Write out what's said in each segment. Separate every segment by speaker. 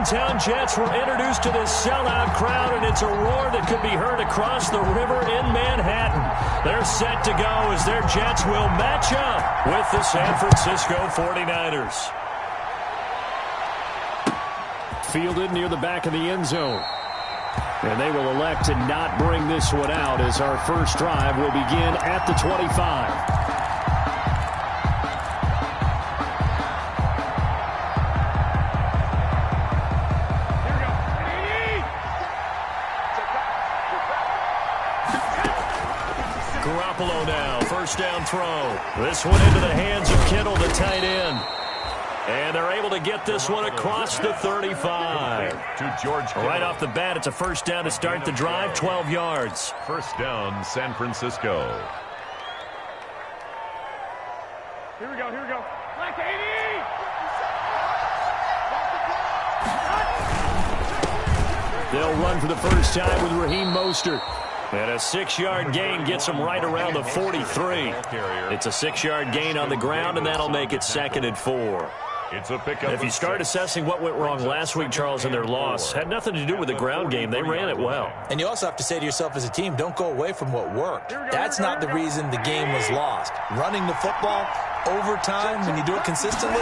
Speaker 1: hometown Jets were introduced to this sellout crowd, and it's a roar that could be heard across the river in Manhattan. They're set to go as their Jets will match up with the San Francisco 49ers. Fielded near the back of the end zone. And they will elect to not bring this one out as our first drive will begin at the 25. Now, first down throw. This one into the hands of Kittle, the tight end. And they're able to get this one across the 35.
Speaker 2: To George Kittle.
Speaker 1: Right off the bat, it's a first down to start the drive, 12 yards.
Speaker 2: First down, San Francisco.
Speaker 3: Here we go, here we go. Black 80!
Speaker 1: They'll run for the first time with Raheem Mostert. And a 6-yard gain gets him right around the 43. It's a 6-yard gain on the ground, and that'll make it 2nd and 4.
Speaker 2: It's a pickup.
Speaker 1: If you start assessing what went wrong last week, Charles, in their loss, had nothing to do with the ground game. They ran it well.
Speaker 4: And you also have to say to yourself as a team, don't go away from what worked. That's not the reason the game was lost. Running the football over time, when you do it consistently,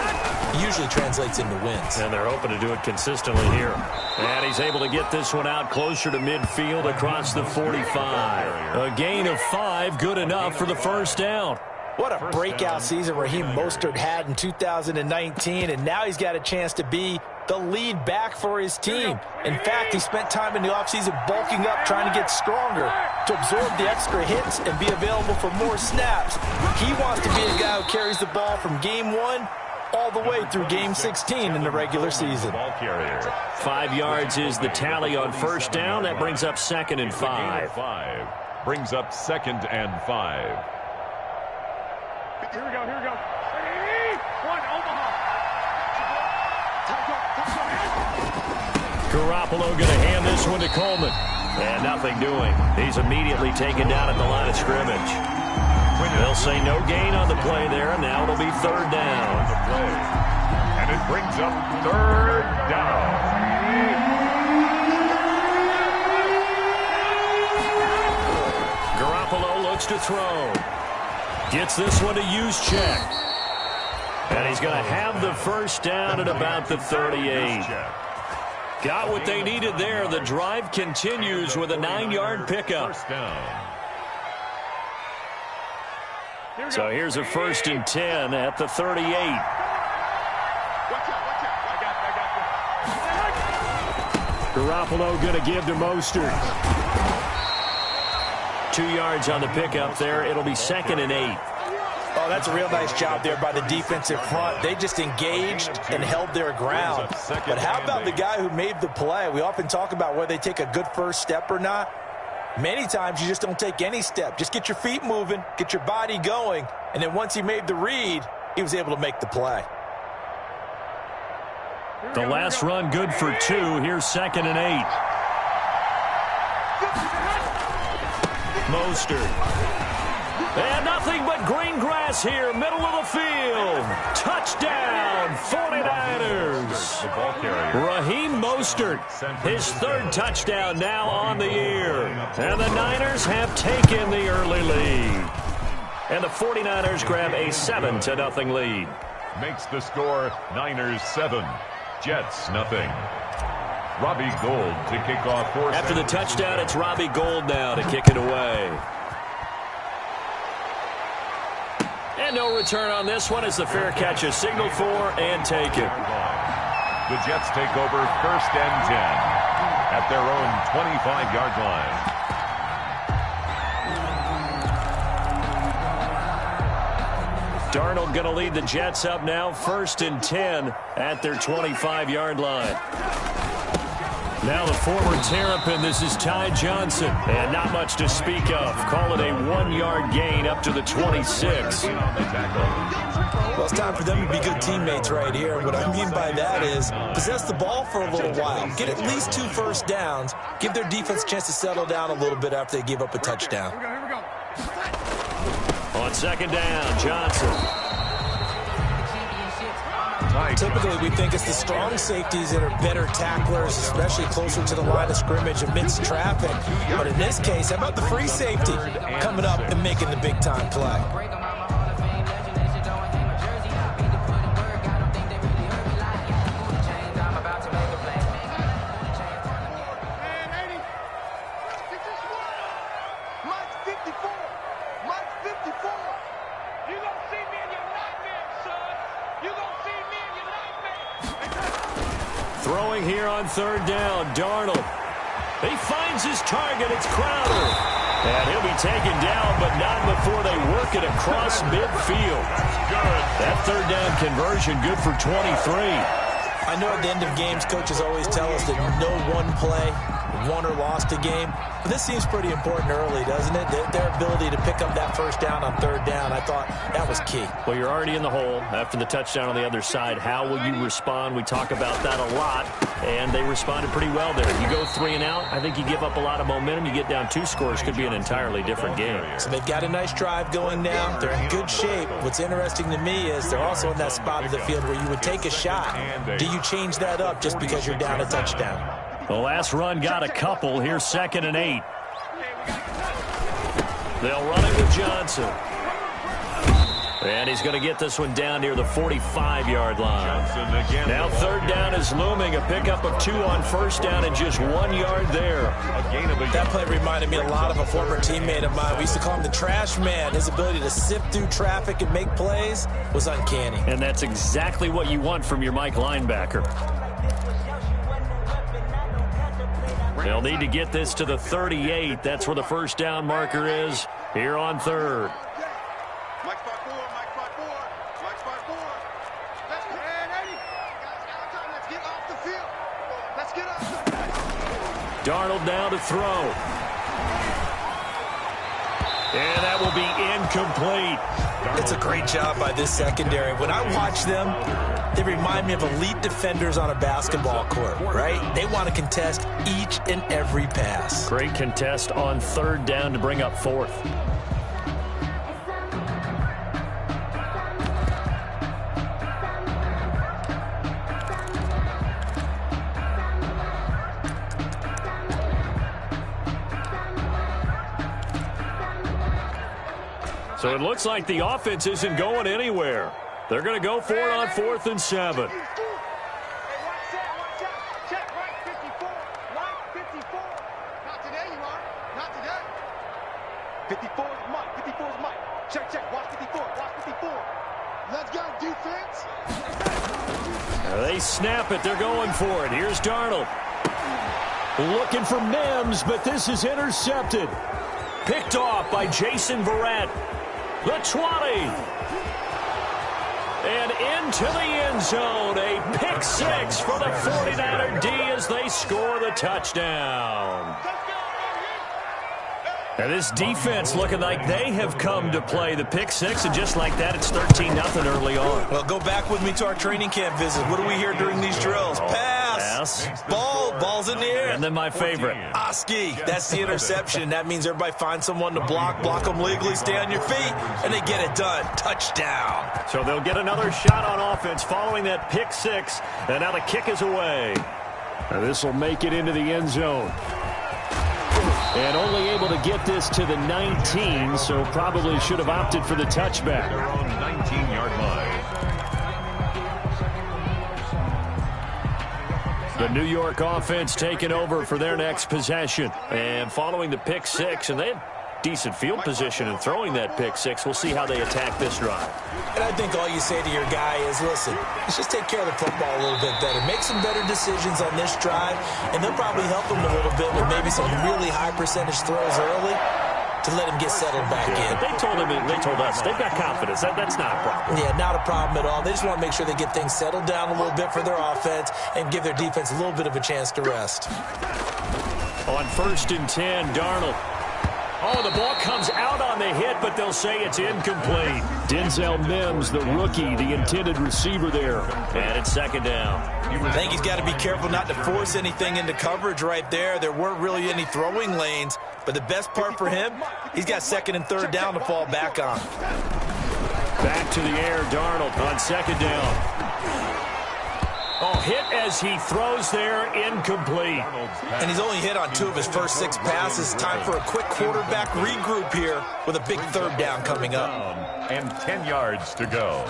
Speaker 4: usually translates into wins.
Speaker 1: And they're hoping to do it consistently here. And he's able to get this one out closer to midfield across the 45. A gain of 5, good enough for the first down.
Speaker 4: What a breakout season Raheem Mostert had in 2019, and now he's got a chance to be the lead back for his team. In fact, he spent time in the offseason bulking up, trying to get stronger to absorb the extra hits and be available for more snaps. He wants to be a guy who carries the ball from game 1 all the way through game 16 in the regular season.
Speaker 1: 5 yards is the tally on first down. That brings up 2nd and 5.
Speaker 2: Brings up 2nd and 5.
Speaker 3: Here we go, here we go. 81, Omaha.
Speaker 1: Garoppolo going to hand this one to Coleman. And nothing doing. He's immediately taken down at the line of scrimmage. They'll say no gain on the play there. Now it'll be 3rd down.
Speaker 2: And it brings up 3rd down.
Speaker 1: Garoppolo looks to throw. Gets this one to Juszczyk. And he's going to have the first down at about the 38. Got what they needed there. The drive continues with a 9-yard pickup. So here's a 1st and 10 at the 38. Garoppolo going to give to Mostert. 2 yards on the pickup there. It'll be 2nd and 8.
Speaker 4: Oh, that's a real nice job there by the defensive front. They just engaged and held their ground. But how about the guy who made the play? We often talk about whether they take a good first step or not. Many times you just don't take any step. Just get your feet moving, get your body going, and then once he made the read, he was able to make the play.
Speaker 1: The last run good for 2. Here's 2nd and 8. Mostert. And nothing but green grass here, middle of the field. Touchdown, 49ers. Raheem Mostert, his 3rd touchdown now on the year. And the Niners have taken the early lead. And the 49ers grab a 7-0 lead.
Speaker 2: Makes the score Niners 7, Jets nothing. Robbie Gould to kick off.
Speaker 1: After the touchdown, it's Robbie Gould now to kick it away. And no return on this one as the fair catch is signaled for and taken.
Speaker 2: The Jets take over 1st and 10 at their own 25-yard line.
Speaker 1: Darnold going to lead the Jets up now, 1st and 10 at their 25-yard line. Now the former Terrapin, this is Ty Johnson. And not much to speak of. Call it a 1-yard gain up to the 26.
Speaker 4: Well, it's time for them to be good teammates right here. What I mean by that is possess the ball for a little while. Get at least 2 first downs. Give their defense a chance to settle down a little bit after they give up a touchdown.
Speaker 1: On 2nd down, Johnson.
Speaker 2: tight.
Speaker 4: Typically, we think it's the strong safeties that are better tacklers, especially closer to the line of scrimmage amidst traffic. But in this case, how about the free safety coming up and making the big-time play?
Speaker 1: Throwing here on third down, Darnold. He finds his target. It's Crowder. And he'll be taken down, but not before they work it across midfield. That third down conversion good for 23.
Speaker 4: I know at the end of games, coaches always tell us that no one play won or lost a game. But this seems pretty important early, doesn't it? Their ability to pick up that first down on third down, I thought that was key.
Speaker 1: Well, you're already in the hole after the touchdown on the other side. How will you respond? We talk about that a lot, and they responded pretty well there. You go 3 and out, I think you give up a lot of momentum. You get down 2 scores, could be an entirely different game.
Speaker 4: So they've got a nice drive going now. They're in good shape. What's interesting to me is they're also in that spot of the field where you would take a shot. Do you change that up just because you're down a touchdown?
Speaker 1: The last run got a couple. Here's 2nd and 8. They'll run it with Johnson. And he's going to get this one down near the 45-yard line. Now third down is looming. A pickup of 2 on first down and just 1 yard there.
Speaker 4: That play reminded me a lot of a former teammate of mine. We used to call him the trash man. His ability to sift through traffic and make plays was uncanny.
Speaker 1: And that's exactly what you want from your Mike linebacker. They'll need to get this to the 38. That's where the first down marker is here on third. Darnold now to throw. And that will be incomplete.
Speaker 4: It's a great job by this secondary. When I watch them, they remind me of elite defenders on a basketball court, right? They want to contest each and every pass.
Speaker 1: Great contest on third down to bring up 4th. So it looks like the offense isn't going anywhere. They're going to go for it on 4th and 7. They snap it. They're going for it. Here's Darnold. Looking for Mims, but this is intercepted. Picked off by Jason Verrett. The 20. And into the end zone. A pick 6 for the 49er D as they score the touchdown. And this defense looking like they have come to play. The pick 6, and just like that, it's 13-0 early on.
Speaker 4: Well, go back with me to our training camp visit. What do we hear during these drills? Pass. Ball's in the air.
Speaker 1: And then my favorite.
Speaker 4: Oski. That's the interception. That means everybody finds someone to block them legally, stay on your feet, and they get it done. Touchdown.
Speaker 1: So they'll get another shot on offense following that pick 6, and now the kick is away. This will make it into the end zone. And only able to get this to the 19, so probably should have opted for the touchback.
Speaker 2: Their own 19-yard line.
Speaker 1: The New York offense taking over for their next possession. And following the pick 6, and they had decent field position in throwing that pick 6. We'll see how they attack this drive.
Speaker 4: And I think all you say to your guy is, listen, let's just take care of the football a little bit better. Make some better decisions on this drive, and they'll probably help him a little bit with maybe some really high percentage throws early to let him get settled back in.
Speaker 1: They told us they've got confidence. That's not a problem.
Speaker 4: Yeah, not a problem at all. They just want to make sure they get things settled down a little bit for their offense and give their defense a little bit of a chance to rest.
Speaker 1: On 1st and 10, Darnold. Oh, the ball comes out on the hit, but they'll say it's incomplete. Denzel Mims, the rookie, the intended receiver there. And it's 2nd down.
Speaker 4: I think he's got to be careful not to force anything into coverage right there. There weren't really any throwing lanes, but the best part for him, he's got 2nd and 3rd down to fall back on.
Speaker 1: Back to the air, Darnold on 2nd down. hit as he throws there, incomplete.
Speaker 4: And he's only hit on 2 of his first 6 passes. Time for a quick quarterback regroup here with a big 3rd down coming up.
Speaker 2: And 10 yards to go.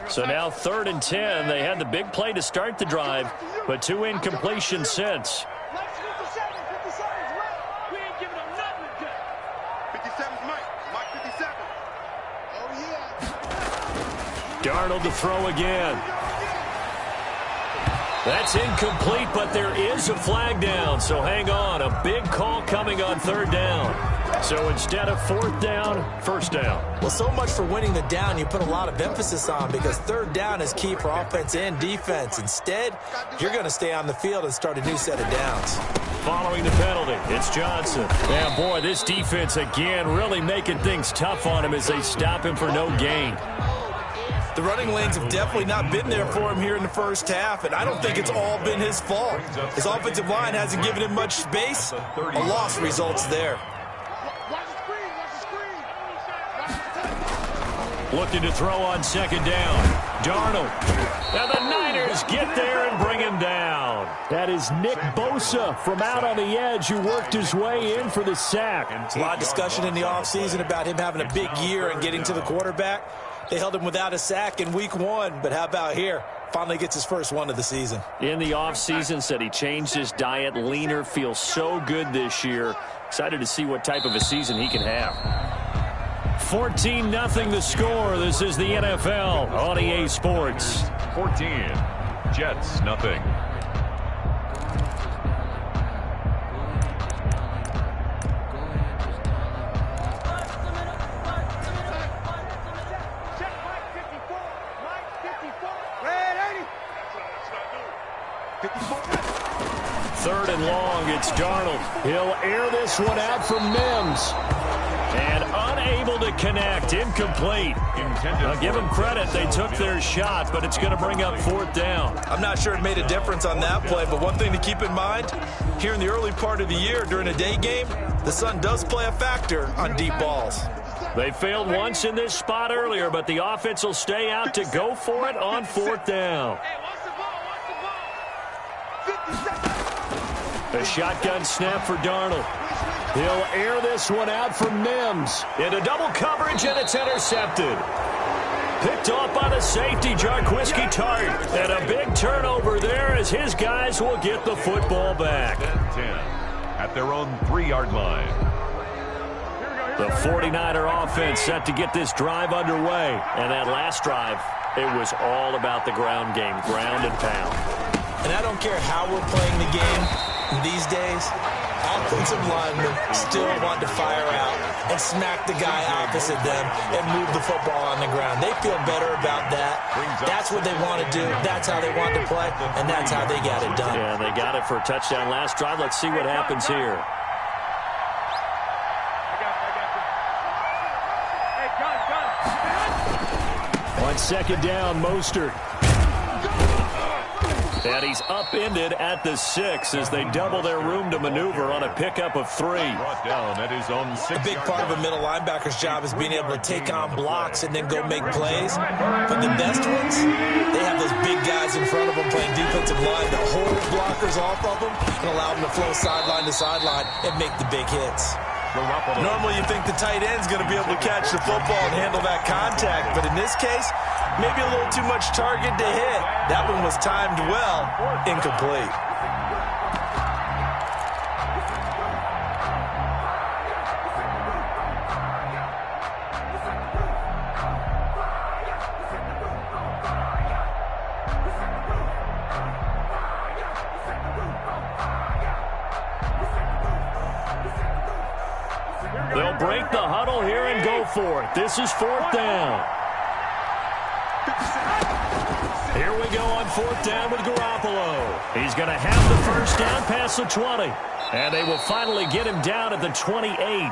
Speaker 1: So now 3rd and 10. They had the big play to start the drive, but 2 incompletions since. Darnold to throw again. That's incomplete, but there is a flag down, so hang on. A big call coming on 3rd down. So instead of 4th down, 1st down.
Speaker 4: Well, so much for winning the down you put a lot of emphasis on, because 3rd down is key for offense and defense. Instead, you're going to stay on the field and start a new set of downs.
Speaker 1: Following the penalty, it's Johnson. Yeah, boy, this defense again really making things tough on him as they stop him for no gain.
Speaker 4: The running lanes have definitely not been there for him here in the first half, and I don't think it's all been his fault. His offensive line hasn't given him much space. A loss results there.
Speaker 1: Looking to throw on 2nd down. Darnold. And the Niners get there and bring him down. That is Nick Bosa from out on the edge who worked his way in for the sack.
Speaker 4: A lot of discussion in the offseason about him having a big year and getting to the quarterback. They held him without a sack in week 1, but how about here? Finally gets his first one of the season.
Speaker 1: In the offseason, said he changed his diet, leaner, feels so good this year. Excited to see what type of a season he can have. 14-0 the score. This is the NFL on EA Sports.
Speaker 2: 14, Jets, nothing.
Speaker 1: Third and long, it's Darnold. He'll air this one out for Mims. And unable to connect, incomplete. I'll give them credit, they took their shot, but it's going to bring up 4th down.
Speaker 4: I'm not sure it made a difference on that play, but one thing to keep in mind, here in the early part of the year during a day game, the sun does play a factor on deep balls.
Speaker 1: They failed once in this spot earlier, but the offense will stay out to go for it on 4th down. A shotgun snap for Darnold. He'll air this one out for Mims. Into double coverage, and it's intercepted. Picked off by the safety, Jarquiski Tart. And a big turnover there as his guys will get the football back.
Speaker 2: 10 at their own 3-yard line.
Speaker 1: The 49er offense set to get this drive underway. And that last drive, it was all about the ground game, ground and pound.
Speaker 4: And I don't care how we're playing the game these days, offensive linemen still want to fire out and smack the guy opposite them and move the football on the ground. They feel better about that. That's what they want to do. That's how they want to play, and that's how they got it done.
Speaker 1: Yeah, they got it for a touchdown last drive. Let's see what happens here. On 2nd down, Mostert. And he's upended at the 6 as they double their room to maneuver on a pickup of 3.
Speaker 2: Brought down at his own 6.
Speaker 4: A big part of a middle linebacker's job is being able to take on blocks and then go make plays. But the best ones, they have those big guys in front of them playing defensive line to hold blockers off of them and allow them to flow sideline to sideline and make the big hits. Normally you think the tight end's going to be able to catch the football and handle that contact, but in this case, maybe a little too much target to hit. That one was timed well, incomplete.
Speaker 1: They'll break the huddle here and go for it. This is 4th down. Here we go on 4th down with Garoppolo. He's going to have the first down past the 20. And they will finally get him down at the 28.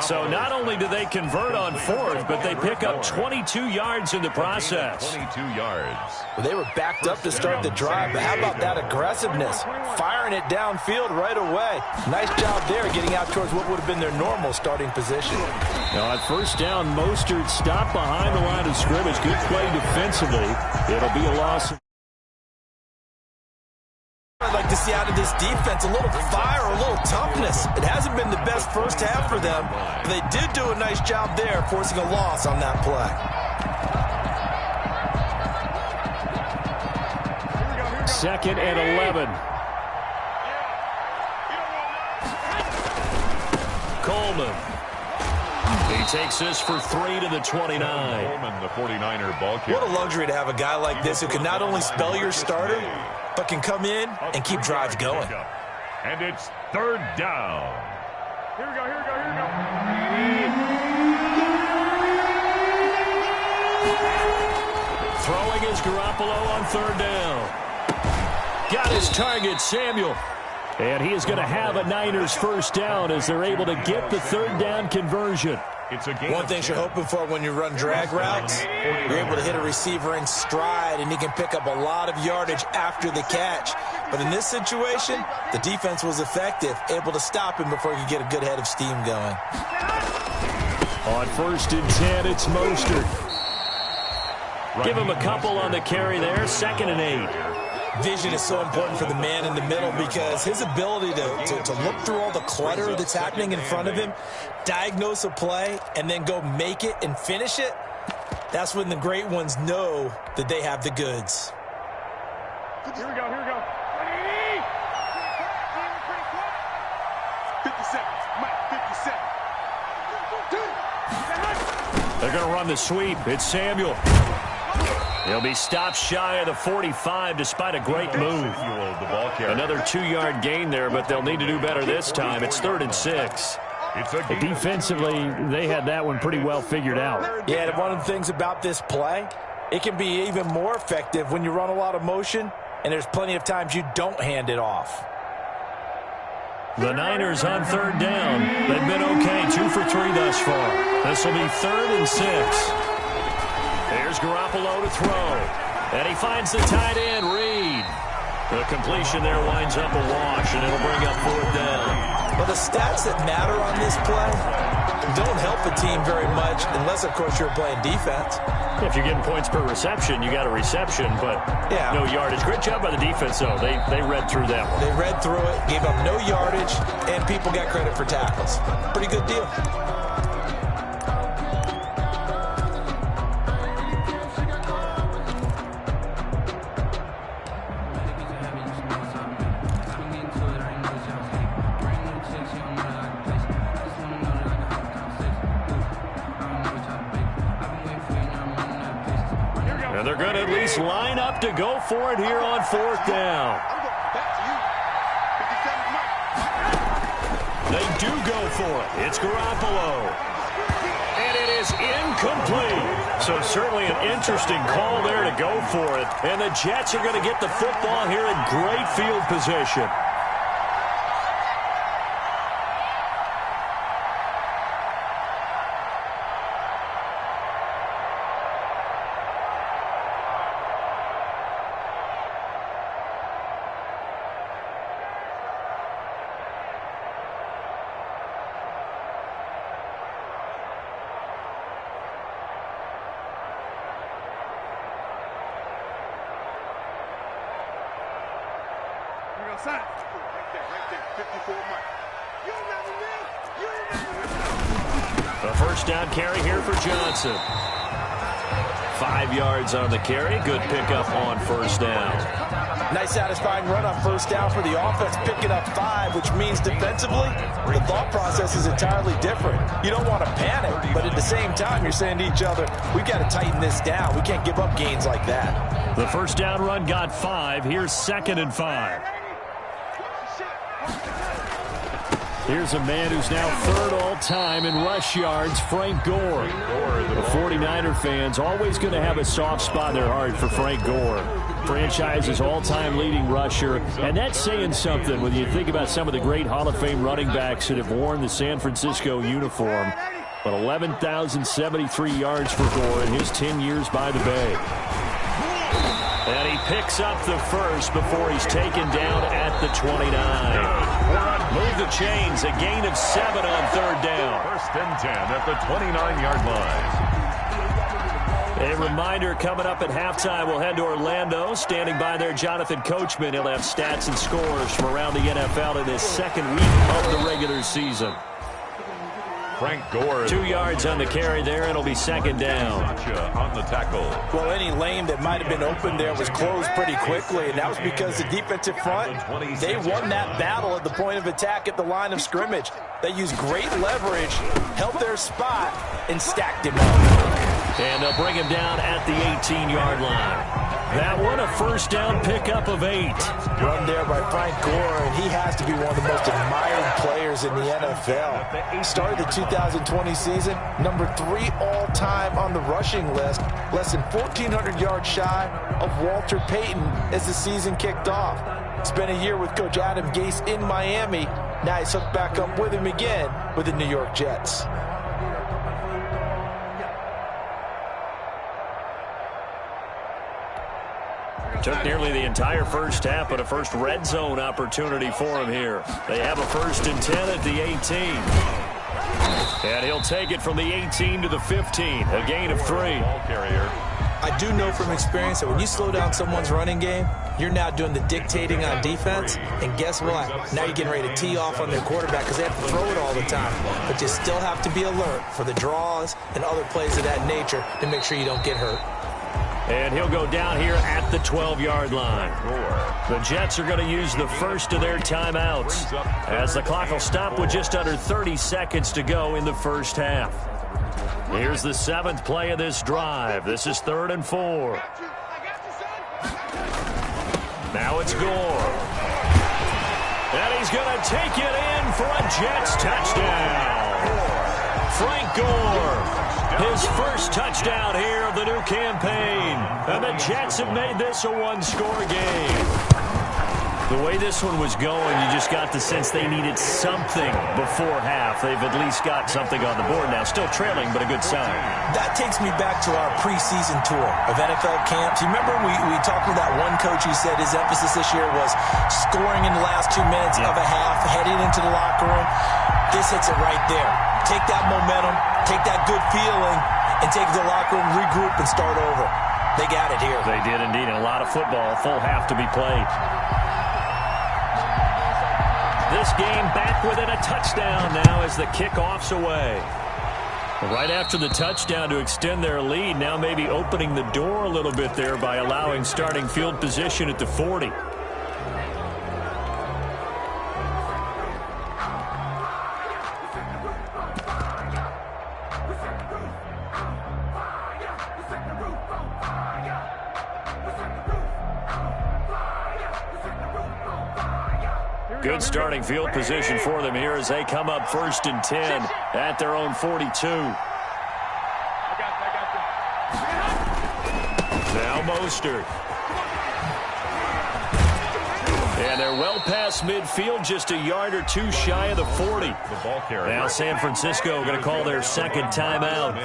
Speaker 1: So not only do they convert on 4th, but they pick up 22 yards in the process.
Speaker 2: 22 yards.
Speaker 4: Well, they were backed up to start the drive, but how about that aggressiveness? Firing it downfield right away. Nice job there getting out towards what would have been their normal starting position.
Speaker 1: Now on 1st down, Mostert stopped behind the line of scrimmage. Good play defensively. It'll be a loss.
Speaker 4: to see out of this defense. A little fire, a little toughness. It hasn't been the best first half for them, but they did do a nice job there, forcing a loss on that play.
Speaker 1: Second and 11. Coleman. He takes this for 3 to the 29.
Speaker 2: Coleman, the 49er ball carrier.
Speaker 4: What a luxury to have a guy like this who can not only spell your starter, but can come in and keep drives going.
Speaker 2: And it's third down.
Speaker 3: Here we go, here we go, here we go.
Speaker 1: Throwing is Garoppolo on third down. Got his target, Samuel. And he is going to have a Niners first down as they're able to get the third down conversion.
Speaker 4: One thing you're hoping for when you run drag routes, you're able to hit a receiver in stride, and he can pick up a lot of yardage after the catch. But in this situation, the defense was effective, able to stop him before he could get a good head of steam going.
Speaker 1: On first and 10, it's Mostert. Give him a couple on the carry there, second and 8.
Speaker 4: Vision is so important for the man in the middle because his ability to look through all the clutter that's happening in front of him, diagnose a play, and then go make it and finish it, that's when the great ones know that they have the goods.
Speaker 3: Here we go, here we go. 50 seconds, Mike, 50 seconds.
Speaker 1: They're going to run the sweep. It's Samuel. He'll be stopped shy of the 45 despite a great move. Another 2-yard gain there, but they'll need to do better this time. It's 3rd and 6.
Speaker 5: Defensively, they had that one pretty well figured out.
Speaker 4: Yeah, and one of the things about this play, it can be even more effective when you run a lot of motion, and there's plenty of times you don't hand it off.
Speaker 1: The Niners on third down. They've been okay, 2 for 3 thus far. This will be 3rd and 6. Here's Garoppolo to throw. And he finds the tight end, Reed. The completion there winds up a wash, and it'll bring up 4th down.
Speaker 4: Well, the stats that matter on this play don't help a team very much unless, of course, you're playing defense.
Speaker 1: If you're getting points per reception, you got a reception, but no yardage. Great job by the defense, though. They read through that one.
Speaker 4: They read through it, gave up no yardage, and people got credit for tackles. Pretty good deal.
Speaker 1: And they're going to at least line up to go for it here on 4th down. They do go for it. It's Garoppolo. And it is incomplete. So certainly an interesting call there to go for it. And the Jets are going to get the football here in great field position. A first down carry here for Johnson. 5 yards on the carry. Good pickup on first down.
Speaker 4: Nice satisfying run on first down for the offense, picking up 5, which means defensively, the thought process is entirely different. You don't want to panic, but at the same time, you're saying to each other, we've got to tighten this down. We can't give up gains like that.
Speaker 1: The first down run got 5. Here's 2nd and 5. Here's a man who's now 3rd all-time in rush yards, Frank Gore. The 49er fans always going to have a soft spot in their heart for Frank Gore. Franchise's all-time leading rusher, and that's saying something when you think about some of the great Hall of Fame running backs that have worn the San Francisco uniform. But 11,073 yards for Gore in his 10 years by the Bay. And he picks up the first before he's taken down at the 29. Move the chains, a gain of 7 on 3rd down.
Speaker 2: 1st and 10 at the 29-yard line.
Speaker 1: A reminder, coming up at halftime, we'll head to Orlando. Standing by there, Jonathan Coachman. He'll have stats and scores from around the NFL in his second week of the regular season.
Speaker 2: Frank Gore.
Speaker 1: 2 yards on the carry there. It'll be second down.
Speaker 2: On the tackle.
Speaker 4: Well, any lane that might have been open there was closed pretty quickly, and that was because the defensive front, they won that battle at the point of attack at the line of scrimmage. They used great leverage, held their spot, and stacked him up.
Speaker 1: And they'll bring him down at the 18-yard line. That one a first down pickup of 8.
Speaker 4: Run there by Frank Gore, and he has to be one of the most admired players in the NFL. He started the 2020 season, number 3 all-time on the rushing list, less than 1,400 yards shy of Walter Payton as the season kicked off. Spent a year with Coach Adam Gase in Miami. Now he's hooked back up with him again with the New York Jets.
Speaker 1: Took nearly the entire first half, but a first red zone opportunity for him here. They have a 1st and 10 at the 18. And he'll take it from the 18 to the 15, a gain of 3.
Speaker 2: Ball carrier.
Speaker 4: I do know from experience that when you slow down someone's running game, you're now doing the dictating on defense. And guess what? Now you're getting ready to tee off on their quarterback because they have to throw it all the time. But you still have to be alert for the draws and other plays of that nature to make sure you don't get hurt.
Speaker 1: And he'll go down here at the 12-yard line. The Jets are going to use the first of their timeouts as the clock will stop with just under 30 seconds to go in the first half. Here's the 7th play of this drive. This is 3rd and 4. Now it's Gore. And he's going to take it in for a Jets touchdown. Frank Gore. His first touchdown here of the new campaign. And the Jets have made this a one-score game. The way this one was going, you just got the sense they needed something before half. They've at least got something on the board now. Still trailing, but a good sign.
Speaker 4: That takes me back to our preseason tour of NFL camps. You remember we talked with that one coach who said his emphasis this year was scoring in the last 2 minutes of a half, heading into the locker room. This hits it right there. Take that momentum, take that good feeling, and take it to the locker room, regroup, and start over. They got it here.
Speaker 1: They did indeed. And a lot of football, full half to be played. This game back within a touchdown now as the kickoff's away. Right after the touchdown to extend their lead, now maybe opening the door a little bit there by allowing starting field position at the 40. Good starting field position for them here as they come up 1st and 10 at their own 42. Now Mostert. And they're well past midfield, just a yard or 2 shy of the 40. Now San Francisco going to call their second timeout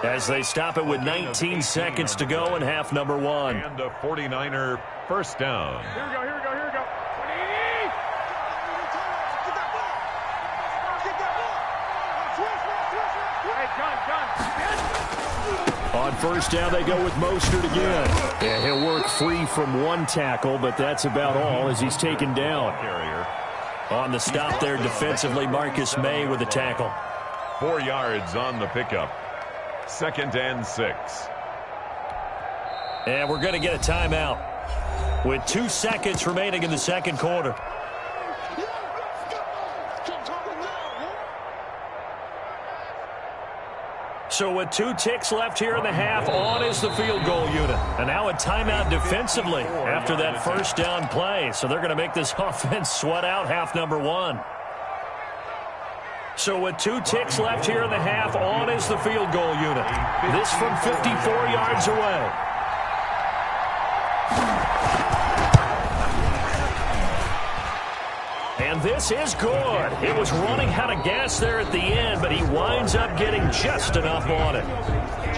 Speaker 1: as they stop it with 19 seconds to go in half number 1.
Speaker 2: And a 49er first down.
Speaker 3: Here we go, here we go, here we go.
Speaker 1: On first down, they go with Mostert again. And he'll work free from 1 tackle, but that's about all as he's taken down. On the stop there defensively, Marcus May with the tackle.
Speaker 2: 4 yards on the pickup. 2nd and 6.
Speaker 1: And we're going to get a timeout with 2 seconds remaining in the second quarter. So with 2 ticks left here in the half, on is the field goal unit. And now a timeout defensively after that first down play. So they're going to make this offense sweat out half number 1. So with 2 ticks left here in the half, on is the field goal unit. This from 54 yards away. And this is good. It was running out of gas there at the end, but he winds up getting just enough on it.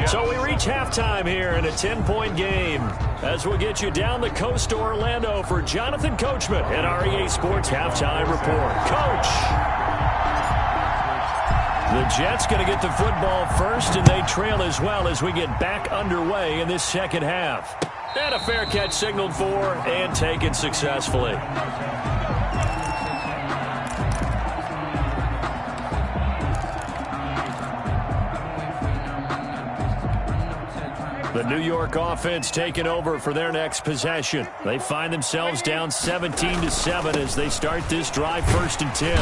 Speaker 1: So we reach halftime here in a 10-point game as we'll get you down the coast to Orlando for Jonathan Coachman at our EA Sports Halftime Report. Coach. The Jets going to get the football first, and they trail as well as we get back underway in this second half. And a fair catch signaled for and taken successfully. The New York offense taking over for their next possession. They find themselves down 17-7 as they start this drive, 1st and 10.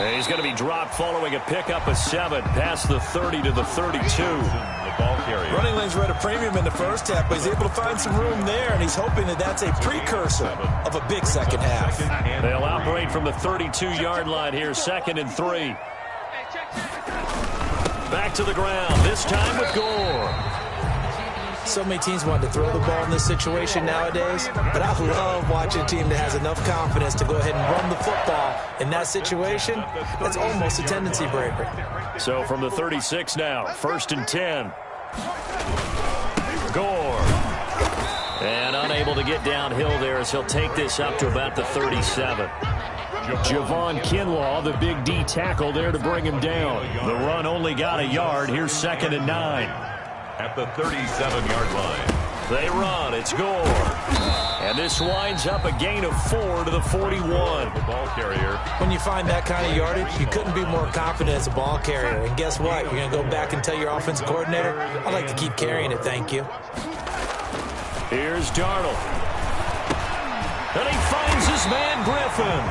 Speaker 1: And he's going to be dropped following a pickup of 7 past the 30 to the 32.
Speaker 2: The ball carrier.
Speaker 4: Running lanes were at a premium in the first half, but he's able to find some room there, and he's hoping that that's a precursor of a big second half.
Speaker 1: They'll operate from the 32-yard line here, 2nd and 3. Back to the ground, this time with Gore.
Speaker 4: So many teams want to throw the ball in this situation nowadays, but I love watching a team that has enough confidence to go ahead and run the football in that situation. That's almost a tendency breaker.
Speaker 1: So from the 36 now, 1st and 10. Gore. And unable to get downhill there as he'll take this up to about the 37. Javon Kinlaw, the big D tackle there to bring him down. The run only got a yard. Here's 2nd and 9.
Speaker 2: At the 37-yard line.
Speaker 1: They run. It's Gore. And this winds up a gain of 4 to the 41.
Speaker 2: The ball carrier.
Speaker 4: When you find that kind of yardage, you couldn't be more confident as a ball carrier. And guess what? You're going to go back and tell your offensive coordinator, I'd like to keep carrying it, thank you.
Speaker 1: Here's Darnold. And he finds his man Griffin.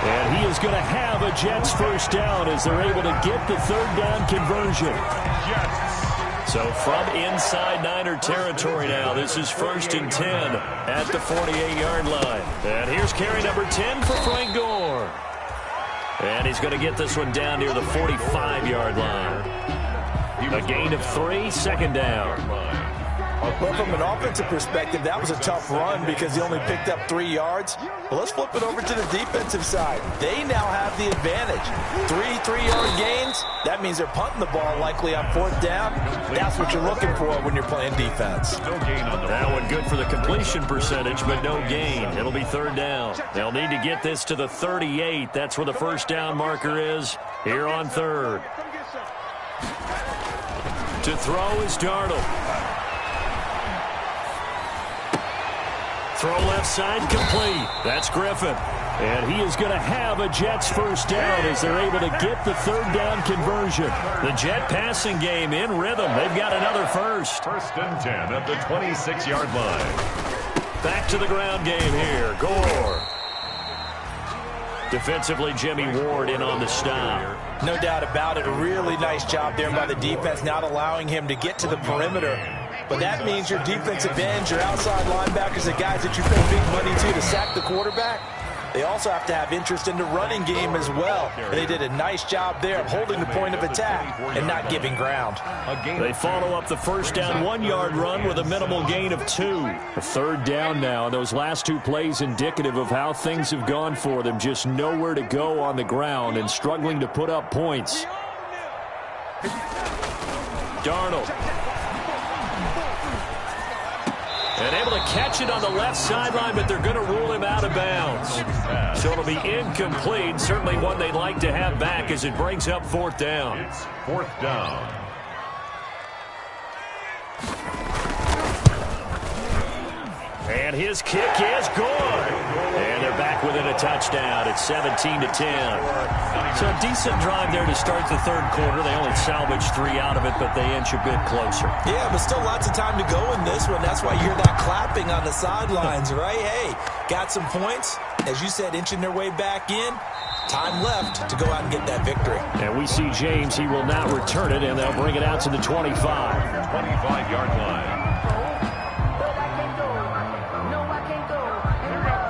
Speaker 1: And he is going to have a Jets first down as they're able to get the 3rd down conversion.
Speaker 2: Jets.
Speaker 1: So from inside Niner territory now, this is 1st and 10 at the 48-yard line. And here's carry number 10 for Frank Gore. And he's going to get this one down near the 45-yard line. A gain of 3, 2nd down.
Speaker 4: Well, from an offensive perspective, that was a tough run because he only picked up 3 yards. Well, let's flip it over to the defensive side. They now have the advantage. 3 3-yard gains. That means they're punting the ball likely on 4th down. That's what you're looking for when you're playing defense.
Speaker 2: No gain on the
Speaker 1: That one good for the completion percentage, but no gain. It'll be 3rd down. They'll need to get this to the 38. That's where the first down marker is here on 3rd. To throw is Darnold. Throw left side complete. That's Griffin. And he is going to have a Jets first down as they're able to get the 3rd down conversion. The Jet passing game in rhythm. They've got another first.
Speaker 2: 1st and 10 at the 26-yard line.
Speaker 1: Back to the ground game here. Gore. Defensively, Jimmy Ward in on the stop.
Speaker 4: No doubt about it. A really nice job there by the defense, not allowing him to get to the perimeter. But that means your defensive ends, your outside linebackers, the guys that you pay big money to sack the quarterback, they also have to have interest in the running game as well. And they did a nice job there of holding the point of attack and not giving ground.
Speaker 1: They follow up the first down 1-yard run with a minimal gain of 2. A 3rd down now. Those last 2 plays indicative of how things have gone for them. Just nowhere to go on the ground and struggling to put up points. Darnold. And able to catch it on the left sideline, but they're going to rule him out of bounds. So it'll be incomplete. Certainly one they'd like to have back as it brings up 4th down.
Speaker 2: It's 4th down.
Speaker 1: And his kick is good. And they're back within a touchdown. It's 17-10. So a decent drive there to start the 3rd quarter. They only salvaged 3 out of it, but they inch a bit closer.
Speaker 4: Yeah, but still lots of time to go in this one. That's why you hear that clapping on the sidelines, right? Hey, got some points. As you said, inching their way back in. Time left to go out and get that victory.
Speaker 1: And we see James. He will not return it, and they'll bring it out to the 25.
Speaker 2: 25-yard line.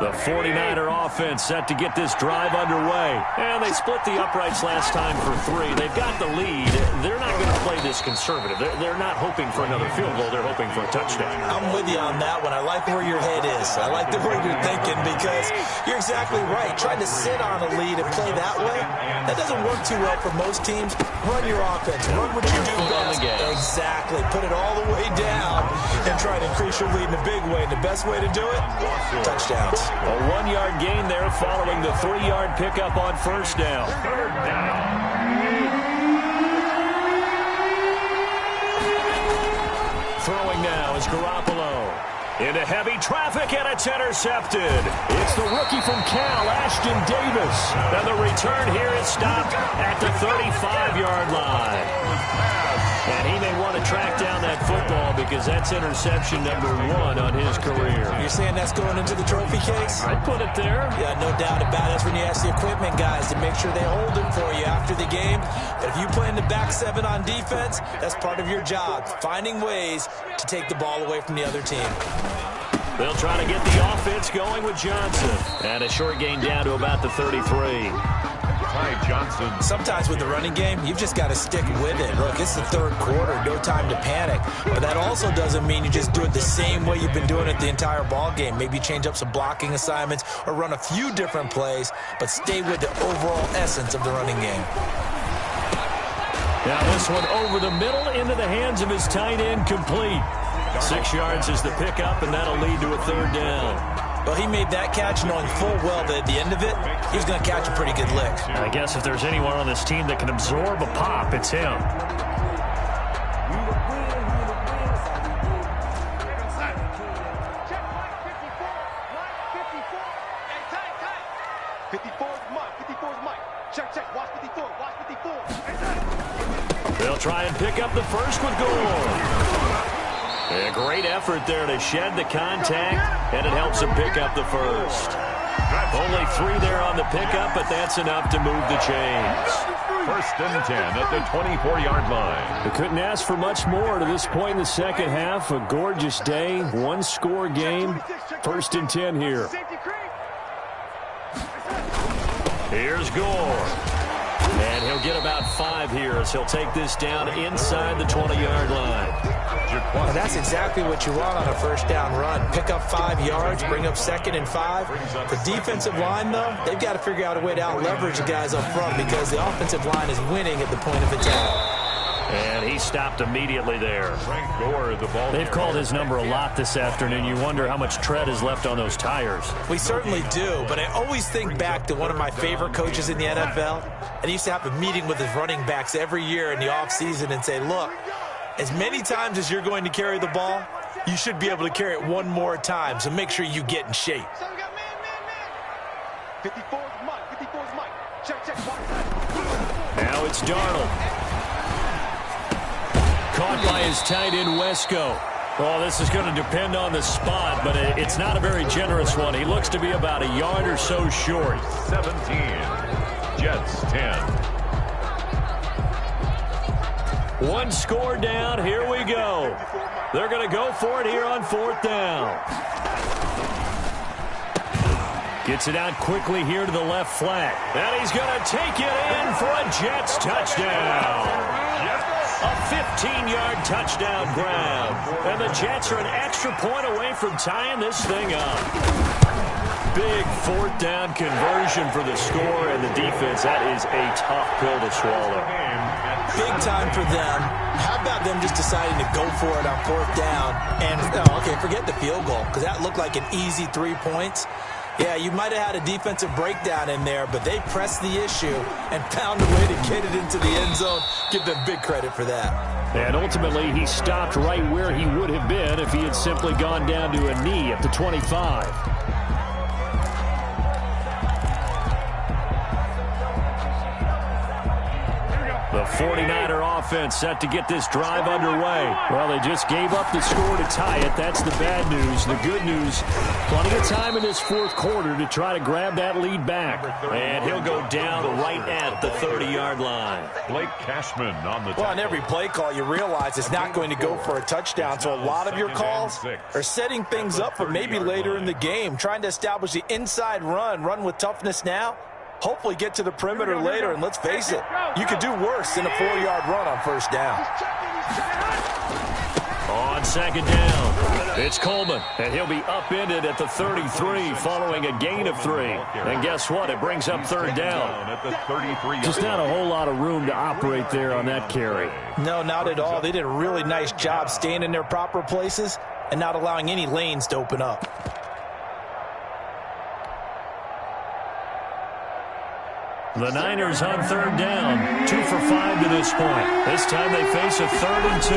Speaker 1: The 49er offense set to get this drive underway. And they split the uprights last time for 3. They've got the lead. They're not going to play this conservative. They're not hoping for another field goal. They're hoping for a touchdown.
Speaker 4: I'm with you on that one. I like where your head is. I like the way you're thinking because you're exactly right. Trying to sit on a lead and play that way, that doesn't work too well for most teams. Run your offense. Run what you do best. Exactly. Put it all the way down and try to increase your lead in a big way. And the best way to do it, touchdowns.
Speaker 1: A 1-yard gain there following the 3-yard pickup on 1st down.
Speaker 2: 3rd down.
Speaker 1: Throwing now is Garoppolo. Into heavy traffic, and it's intercepted. It's the rookie from Cal, Ashton Davis. And the return here is stopped at the 35-yard line. And he may want to track down that football because that's interception number 1 on his career.
Speaker 4: You're saying that's going into the trophy case?
Speaker 1: I'd put it there.
Speaker 4: Yeah, no doubt about it. That's when you ask the equipment guys to make sure they hold it for you after the game. But if you play in the back 7 on defense, that's part of your job, finding ways to take the ball away from the other team.
Speaker 1: They'll try to get the offense going with Johnson. And a short gain down to about the 33.
Speaker 2: Ty Johnson.
Speaker 4: Sometimes with the running game, you've just got to stick with it. Look, it's the 3rd quarter, no time to panic. But that also doesn't mean you just do it the same way you've been doing it the entire ball game. Maybe change up some blocking assignments or run a few different plays, but stay with the overall essence of the running game.
Speaker 1: Now this one over the middle into the hands of his tight end, complete. 6 yards is the pickup, and that'll lead to a 3rd down.
Speaker 4: Well, he made that catch knowing full well that at the end of it, he was going to catch a pretty good lick.
Speaker 1: I guess if there's anyone on this team that can absorb a pop, it's him. They'll try and pick up the first with Gore. A great effort there to shed the contact, and it helps him pick up the first. Only 3 there on the pickup, but that's enough to move the chains.
Speaker 2: 1st and 10 at the 24-yard line.
Speaker 5: They couldn't ask for much more to this point in the second half. A gorgeous day, 1-score game. 1st and 10 here.
Speaker 1: Here's Gore. And he'll get about 5 here as he'll take this down inside the 20-yard line.
Speaker 4: And that's exactly what you want on a 1st down run. Pick up 5 yards, bring up 2nd and 5. The defensive line, though, they've got to figure out a way to out-leverage the guys up front because the offensive line is winning at the point of attack.
Speaker 1: And he stopped immediately there.
Speaker 2: Gore, the ball.
Speaker 5: They've called his number a lot this afternoon. You wonder how much tread is left on those tires.
Speaker 4: We certainly do, but I always think back to one of my favorite coaches in the NFL. And he used to have a meeting with his running backs every year in the offseason and say, look, as many times as you're going to carry the ball, you should be able to carry it one more time, so make sure you get in shape.
Speaker 3: 54's Mike. 54's Mike. Check.
Speaker 1: Now it's Darnold. Caught by his tight end, Wesco. Well, this is going to depend on the spot, but it's not a very generous one. He looks to be about a yard or so short.
Speaker 2: 17. Jets 10.
Speaker 1: 1 score down. Here we go. They're going to go for it here on 4th down. Gets it out quickly here to the left flat. And he's going to take it in for a Jets touchdown. A 15-yard touchdown grab. And the Jets are an extra point away from tying this thing up. Big 4th down conversion for the score and the defense. That is a tough pill to swallow.
Speaker 4: Big time for them. How about them just deciding to go for it on 4th down? And, okay, forget the field goal, because that looked like an easy 3 points. Yeah, you might have had a defensive breakdown in there, but they pressed the issue and found a way to get it into the end zone. Give them big credit for that.
Speaker 5: And ultimately, he stopped right where he would have been if he had simply gone down to a knee at the 25. The 49er offense set to get this drive underway. Well, they just gave up the score to tie it. That's the bad news. The good news, plenty of time in this 4th quarter to try to grab that lead back.
Speaker 1: And he'll go down right at the 30-yard line.
Speaker 2: Blake Cashman on the tackle.
Speaker 4: Well, on every play call, you realize it's not going to go for a touchdown, so a lot of your calls are setting things up for maybe later in the game, trying to establish the inside run with toughness now. Hopefully get to the perimeter later, and let's face it, you could do worse than a 4-yard run on 1st down.
Speaker 1: On 2nd down, it's Coleman, and he'll be upended at the 33 following a gain of 3. And guess what? It brings up 3rd down.
Speaker 2: At the 33.
Speaker 5: Just not a whole lot of room to operate there on that carry.
Speaker 4: No, not at all. They did a really nice job staying in their proper places and not allowing any lanes to open up.
Speaker 5: The Niners on third down, 2 for 5 to this point. This time they face a 3rd and 2.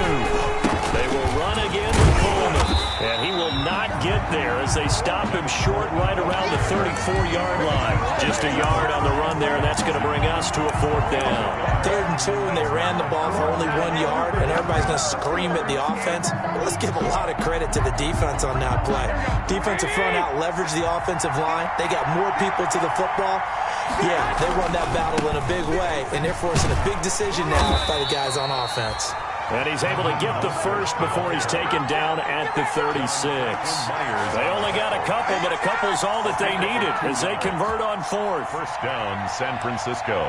Speaker 5: They will run again with Coleman, and he will not get there as they stop him short right around the 34-yard line. Just a yard on the run there, and that's going to bring us to a 4th down.
Speaker 4: 3rd and 2, and they ran the ball for only 1 yard, and everybody's going to scream at the offense. But let's give a lot of credit to the defense on that play. Defensive front out leveraged the offensive line. They got more people to the football. Yeah, they won that battle in a big way, and they're forcing a big decision now by the guys on offense.
Speaker 5: And he's able to get the first before he's taken down at the 36. They only got a couple, but a couple's all that they needed as they convert on 4th.
Speaker 2: First down, San Francisco.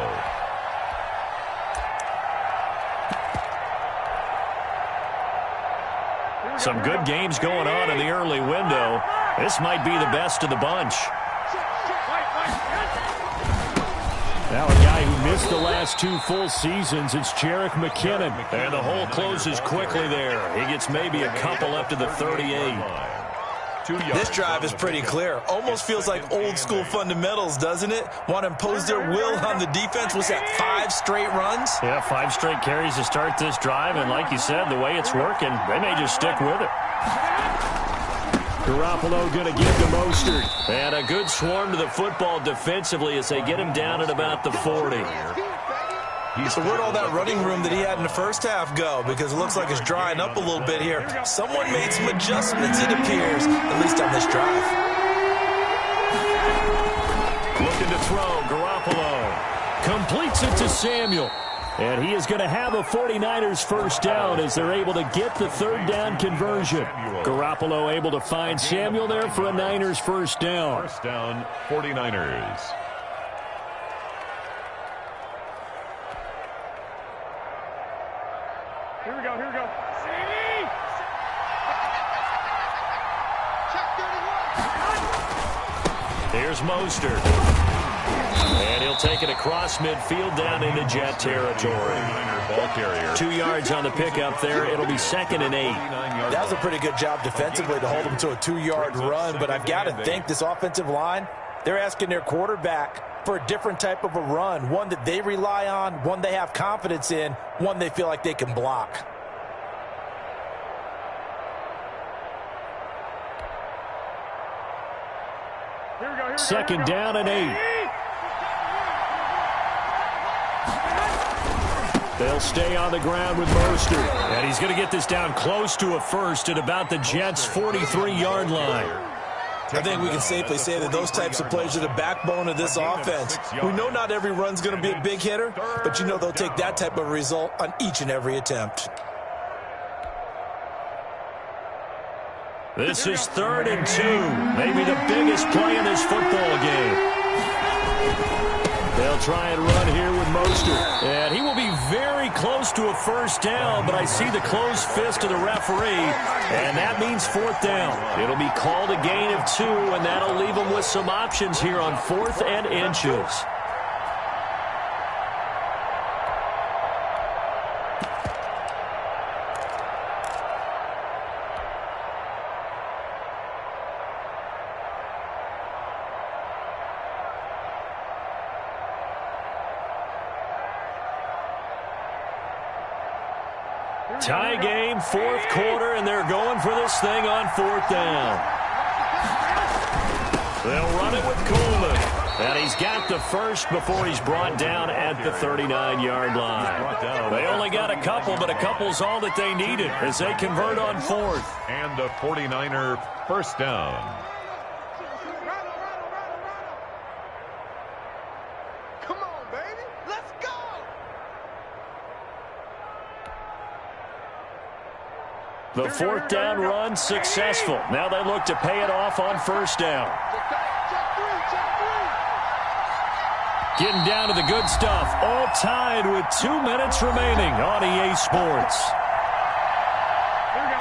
Speaker 5: Some good games going on in the early window. This might be the best of the bunch. Now a guy who missed the last 2 full seasons, it's Jerick McKinnon. And the hole closes quickly there. He gets maybe a couple up to the 38.
Speaker 4: This drive is pretty clear. Almost feels like old school fundamentals, doesn't it? Want to impose their will on the defense. Was that 5 straight runs?
Speaker 5: Yeah, 5 straight carries to start this drive. And like you said, the way it's working, they may just stick with it. Garoppolo going to give to Mostert. And a good swarm to the football defensively as they get him down at about the 40.
Speaker 4: So where'd all that running room that he had in the first half go? Because it looks like it's drying up a little bit here. Someone made some adjustments, it appears, at least on this drive.
Speaker 5: Looking to throw, Garoppolo completes it to Samuel. And he is going to have a 49ers first down as they're able to get the 3rd down conversion. Garoppolo able to find Samuel there for a Niners first down.
Speaker 2: First down, 49ers.
Speaker 3: Here we go.
Speaker 5: Here's Mostert. And he'll take it across midfield down into Jet territory.
Speaker 2: Ball carrier.
Speaker 5: 2 yards on the pickup there. It'll be 2nd and 8.
Speaker 4: That was a pretty good job defensively to hold him to a 2-yard run, but I've got to think this offensive line, they're asking their quarterback for a different type of a run, one that they rely on, one they have confidence in, one they feel like they can block.
Speaker 3: Here we go.
Speaker 5: 2nd down and 8. They'll stay on the ground with Mostert. And he's going to get this down close to a first at about the Jets' 43-yard line.
Speaker 4: I think we can safely say that those types of plays are the backbone of this offense. We know not every run's going to be a big hitter, but you know they'll take that type of result on each and every attempt.
Speaker 5: This is 3rd and 2. Maybe the biggest play in this football game. They'll try and run here with Mostert. And he will be very close to a first down, but I see the closed fist of the referee, and that means 4th down. It'll be called a gain of 2, and that'll leave them with some options here on 4th and inches. Tie game, 4th quarter, and they're going for this thing on 4th down. They'll run it with Coleman. And he's got the first before he's brought down at the 39-yard line. They only got a couple, but a couple's all that they needed as they convert on 4th.
Speaker 2: And a 49er first down.
Speaker 3: Come on, baby. Let's go.
Speaker 5: The 4th down run successful. Now they look to pay it off on first down. Getting down to the good stuff. All tied with 2 minutes remaining on EA Sports.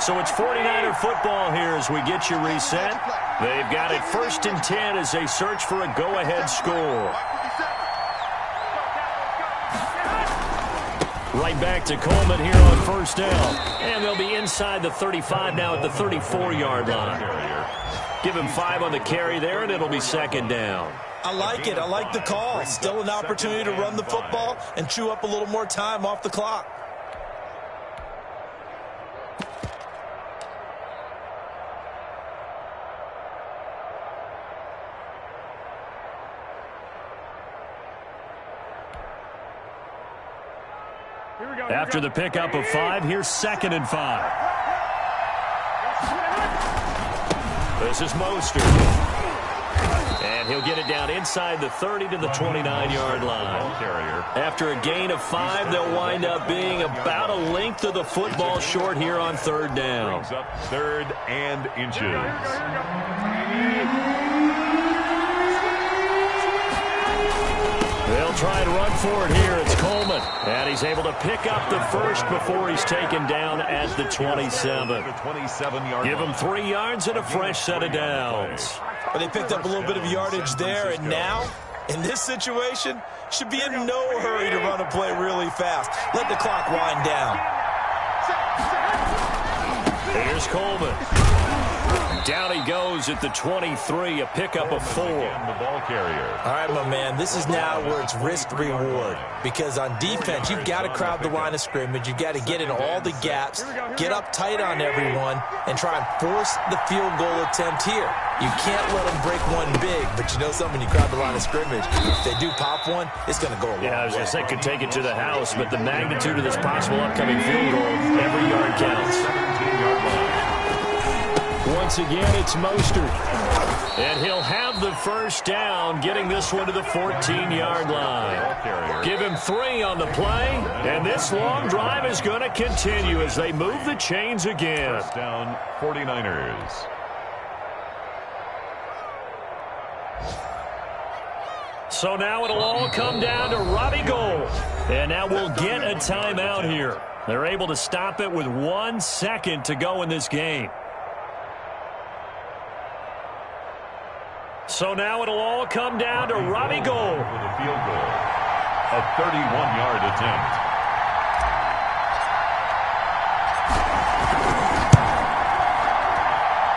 Speaker 5: So it's 49er football here as we get you reset. They've got it 1st and 10 as they search for a go-ahead score. Right back to Coleman here on first down. And they'll be inside the 35 now at the 34-yard line. Give him 5 on the carry there, and it'll be 2nd down.
Speaker 4: I like it. I like the call. Still an opportunity to run the football and chew up a little more time off the clock.
Speaker 5: After the pickup of 5, here's 2nd and 5. This is Mostert. And he'll get it down inside the 30 to the 29-yard line. After a gain of 5, they'll wind up being about a length of the football short here on 3rd down.
Speaker 2: Brings up 3rd and inches.
Speaker 5: They'll try and run for it here. It's Coleman. And he's able to pick up the first before he's taken down at the 27. Give him 3 yards and a fresh set of downs.
Speaker 4: Well, they picked up a little bit of yardage there, and now, in this situation, should be in no hurry to run a play really fast. Let the clock wind down.
Speaker 5: Here's Coleman. Down he goes at the 23, a pickup of 4.
Speaker 2: The ball carrier.
Speaker 4: All right, my man, this is now where it's risk-reward. Because on defense, you've got to crowd the line of scrimmage. You've got to get in all the gaps, get up tight on everyone, and try and force the field goal attempt here. You can't let them break one big, but you know something, you crowd the line of scrimmage. If they do pop one, it's going to go a long way.
Speaker 5: Yeah, I was going to say could take it to the house, but the magnitude of this possible upcoming field goal, every yard counts.
Speaker 2: 17-yard line.
Speaker 5: Once again, it's Mostert. And he'll have the first down, getting this one to the 14-yard line. Give him 3 on the play, and this long drive is going to continue as they move the chains again.
Speaker 2: First down, 49ers.
Speaker 5: So now it'll all come down to Robbie Gould. And now we'll get a timeout here. They're able to stop it with 1 second to go in this game. So now it'll all come down to Robbie Gould.
Speaker 2: With a field goal. A 31-yard attempt.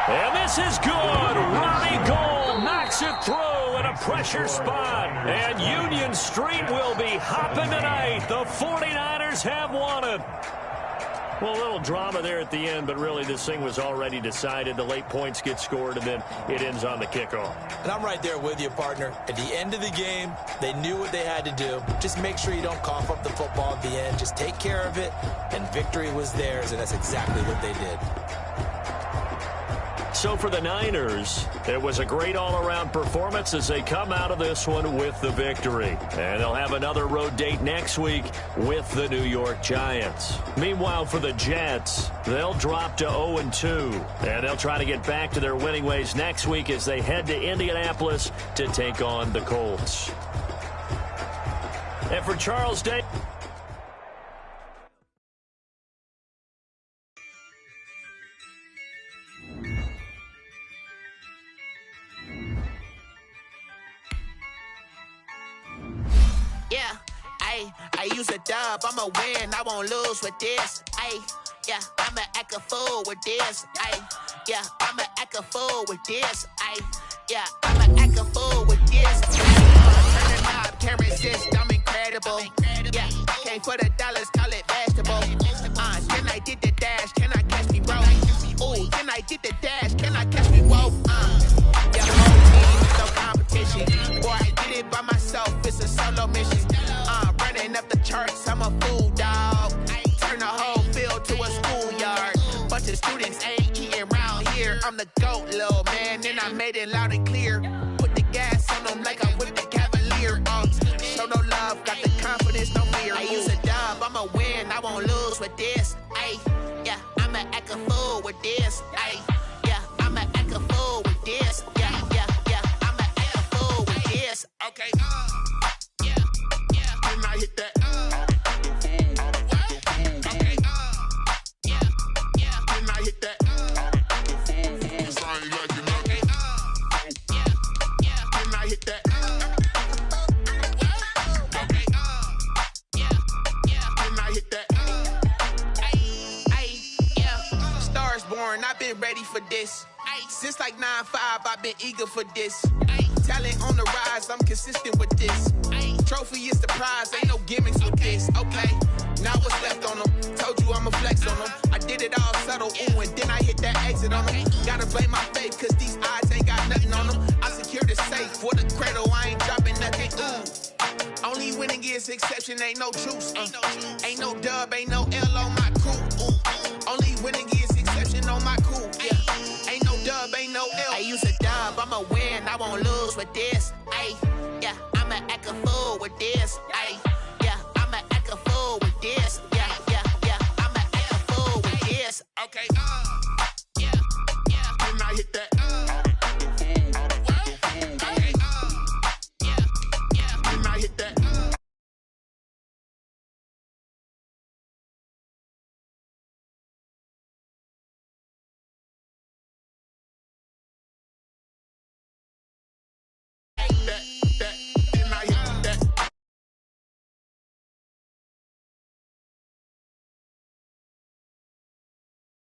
Speaker 5: And this is good. Robbie Gould knocks it through in a pressure spot. And Union Street will be hopping tonight. The 49ers have won it. Well, a little drama there at the end, but really this thing was already decided. The late points get scored, and then it ends on the kickoff.
Speaker 4: And I'm right there with you, partner. At the end of the game, they knew what they had to do. Just make sure you don't cough up the football at the end. Just take care of it, and victory was theirs, and that's exactly what they did.
Speaker 5: So for the Niners, it was a great all-around performance as they come out of this one with the victory. And they'll have another road date next week with the New York Giants. Meanwhile, for the Jets, they'll drop to 0-2. And they'll try to get back to their winning ways next week as they head to Indianapolis to take on the Colts. And for Charles Day...
Speaker 6: Yeah, I use a dub, I'ma win, I won't lose with this. Yeah, I'ma act a fool with this. Yeah, I'ma act a fool with this. Yeah, I'ma act a fool with this. Turn the knob, can't resist, I'm incredible. Yeah, came for the dollars, call it vegetable. Then I did the dash, can I catch me, bro? Ooh, then I did the dash, can I catch me, whoa? Yeah, whole team, no competition. Boy, I did it by myself, it's a solo mission. Running up the charts, I'm a fool, dog. Turn the whole field to a schoolyard. Bunch of students ain't eating round here. I'm the GOAT, little man, and I made it loud and clear. Put the gas on them like I'm with the Cavalier. Show no love, got the confidence, no fear. I use a dub, I'ma win, I won't lose with this. Yeah, I'ma act a fool with this. Yeah, I'ma act a fool with this. Yeah, I'ma act a fool with this. Okay, can I hit that? Okay, can I hit that? Can I hit that? Okay, can I hit that? Yeah, Stars born, I've been ready for this. Since like 9-5, I've been eager for this. Talent on the rise, I'm consistent with this. Trophy is the prize, ain't no gimmicks with this. Okay, now what's left on them? Told you I'ma flex on them. I did it all subtle, ooh, and then I hit that exit on them. Gotta blame my faith, cause these odds ain't got nothing on them. I secured the safe for the cradle, I ain't dropping nothing, ooh. Only winning is exception, ain't no truce. Ain't no dub, ain't no L on my crew. Ooh. Only winning is exception on my crew. Yeah, ain't no dub, ain't no L. I use a dub, I'ma win, I won't lose with this. Ay, yeah, I'ma act a fool with this. Ay, yeah, I'ma act a fool with this. Yeah, I'ma act a fool with this. Okay, yeah. Then I hit that.